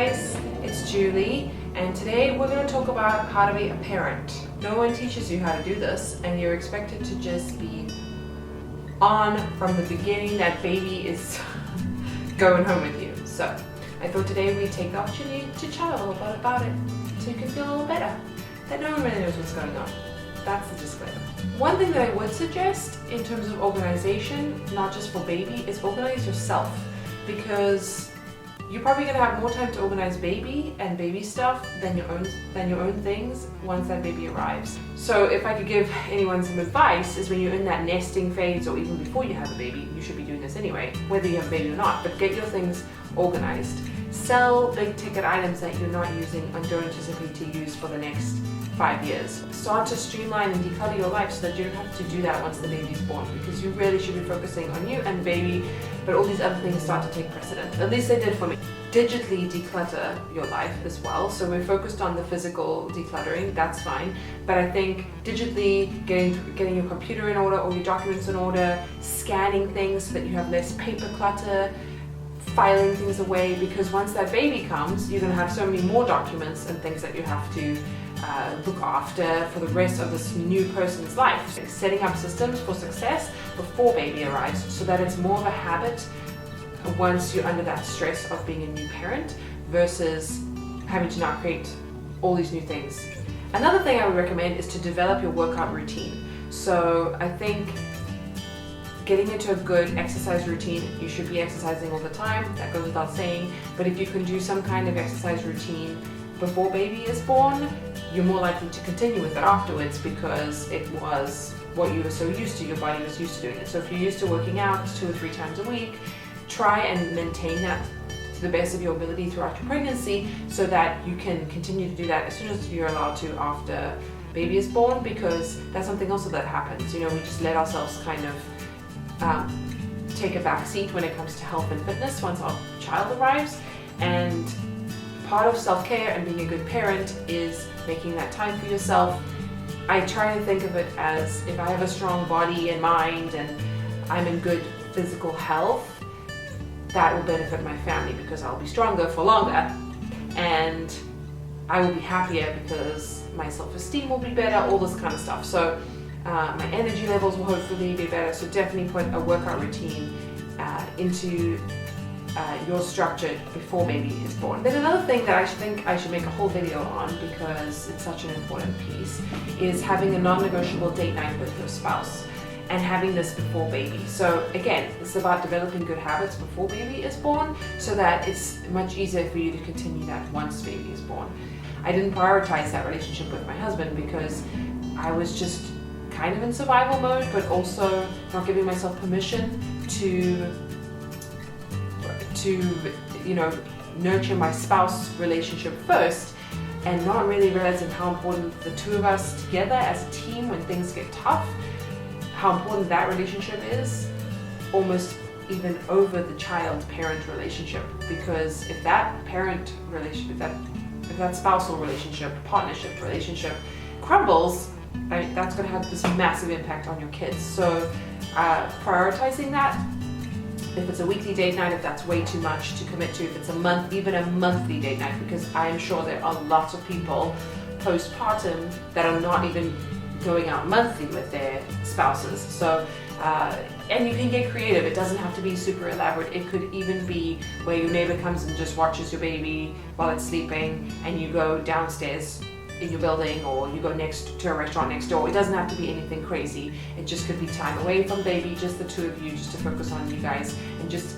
guys, it's Julie, and today we're going to talk about how to be a parent. No one teaches you how to do this, and you're expected to just be on from the beginning that baby is going home with you. So I thought today we'd take the opportunity to chat a little bit about it so you can feel a little better, that no one really knows what's going on. That's the disclaimer. One thing that I would suggest in terms of organization, not just for baby, is organize yourself, because you're probably going to have more time to organize baby and baby stuff than your own things once that baby arrives. So if I could give anyone some advice, is when you're in that nesting phase or even before you have a baby, you should be doing this anyway, whether you have a baby or not, but get your things organized. Sell big ticket items that you're not using and don't anticipate to use for the next 5 years. Start to streamline and declutter your life so that you don't have to do that once the baby's born, because you really should be focusing on you and baby, but all these other things start to take precedent. At least they did for me. Digitally declutter your life as well. So we're focused on the physical decluttering, that's fine. But I think digitally getting your computer in order, all your documents in order, scanning things so that you have less paper clutter, filing things away, because once that baby comes, you're going to have so many more documents and things that you have to look after for the rest of this new person's life. Setting up systems for success before baby arrives so that it's more of a habit once you're under that stress of being a new parent versus having to now create all these new things. Another thing I would recommend is to develop your workout routine. So I think getting into a good exercise routine, you should be exercising all the time, that goes without saying, but if you can do some kind of exercise routine before baby is born, you're more likely to continue with it afterwards because it was what you were so used to, your body was used to doing it. So if you're used to working out 2 or 3 times a week, try and maintain that to the best of your ability throughout your pregnancy so that you can continue to do that as soon as you're allowed to after baby is born, because that's something also that happens. You know, we just let ourselves kind of take a back seat when it comes to health and fitness once our child arrives, and part of self-care and being a good parent is making that time for yourself. I try to think of it as, if I have a strong body and mind and I'm in good physical health, that will benefit my family because I'll be stronger for longer, and I will be happier because my self-esteem will be better, all this kind of stuff. So my energy levels will hopefully be better. So definitely put a workout routine into your structure before baby is born. Then another thing that I think I should make a whole video on, because it's such an important piece, is having a non-negotiable date night with your spouse and having this before baby. So again, it's about developing good habits before baby is born so that it's much easier for you to continue that once baby is born. I didn't prioritize that relationship with my husband because I was just kind of in survival mode, but also not giving myself permission to you know, nurture my spouse relationship first, and not really realizing how important the two of us together as a team when things get tough, how important that relationship is, almost even over the child-parent relationship. Because if that parent relationship, if that spousal relationship, partnership relationship crumbles, that's going to have this massive impact on your kids. So prioritizing that, if it's a weekly date night, if that's way too much to commit to, if it's a month, even a monthly date night, because I am sure there are lots of people postpartum that are not even going out monthly with their spouses. So, and you can get creative. It doesn't have to be super elaborate. It could even be where your neighbor comes and just watches your baby while it's sleeping, and you go downstairs in your building, or you go next to a restaurant next door. It doesn't have to be anything crazy. It just could be time away from baby, just the two of you, just to focus on you guys, and just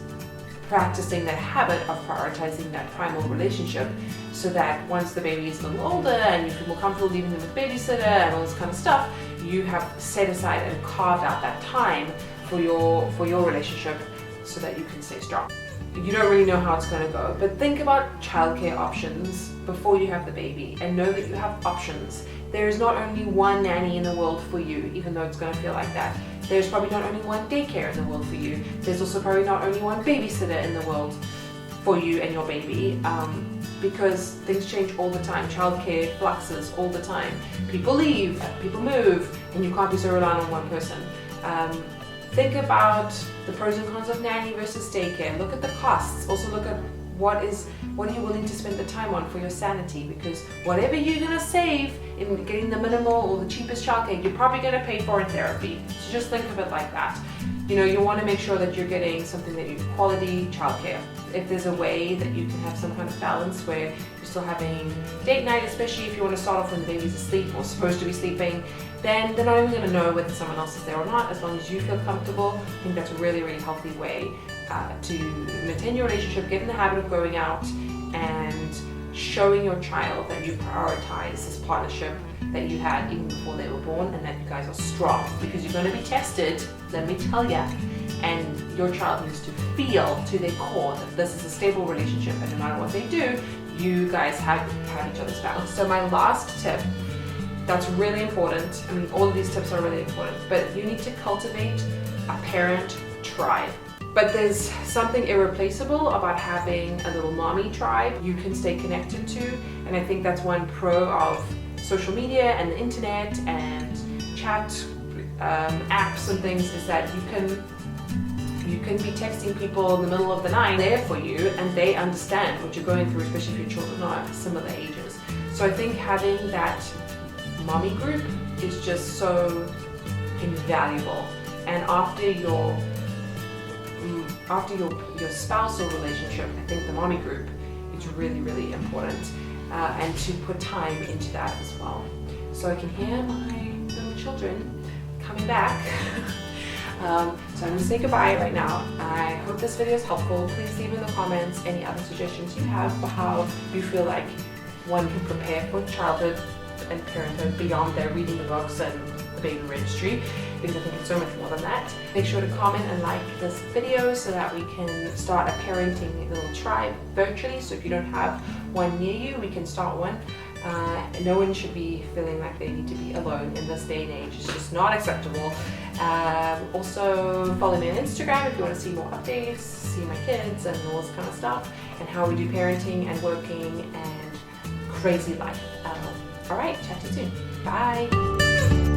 practicing that habit of prioritizing that primal relationship, so that once the baby is a little older and you feel more comfortable leaving them with babysitter and all this kind of stuff, you have set aside and carved out that time for your relationship so that you can stay strong. You don't really know how it's going to go, but think about childcare options before you have the baby, and know that you have options. There is not only one nanny in the world for you, even though it's going to feel like that. There's probably not only one daycare in the world for you. There's also probably not only one babysitter in the world for you and your baby, because things change all the time. Childcare fluxes all the time. People leave, people move, and you can't be so reliant on one person. Think about the pros and cons of nanny versus daycare. Look at the costs. Also look at What are you willing to spend the time on for your sanity? Because whatever you're gonna save in getting the minimal or the cheapest childcare, you're probably gonna pay for in therapy. So just think of it like that. You know, you want to make sure that you're getting something that you quality childcare. If there's a way that you can have some kind of balance where you're still having date night, especially if you want to start off when the baby's asleep or supposed to be sleeping, then they're not even going to know whether someone else is there or not, as long as you feel comfortable. I think that's a really, really healthy way to maintain your relationship, get in the habit of going out and showing your child that you prioritize this partnership that you had even before they were born, and that you guys are strong, because you're going to be tested, let me tell you, and your child needs to feel to their core that this is a stable relationship, and no matter what they do, you guys have each other's back. So my last tip that's really important, I mean all of these tips are really important, but you need to cultivate a parent tribe. But there's something irreplaceable about having a little mommy tribe you can stay connected to, and I think that's one pro of social media and the internet and chat apps and things, is that you can be texting people in the middle of the night, there for you, and they understand what you're going through, especially if your children are similar ages. So I think having that mommy group is just so invaluable. And after your spousal relationship, I think the mommy group is really, really important, and to put time into that as well. So I can hear my little children coming back. So I'm going to say goodbye right now. I hope this video is helpful. Please leave in the comments any other suggestions you have for how you feel like one can prepare for childhood and parenthood beyond their reading the books and the baby registry, because I think it's so much more than that. Make sure to comment and like this video so that we can start a parenting little tribe virtually. So if you don't have one near you, we can start one. No one should be feeling like they need to be alone in this day and age. It's just not acceptable. Also follow me on Instagram if you want to see more updates, see my kids and all this kind of stuff, and how we do parenting and working and crazy life. Alright, chat to you soon. Bye!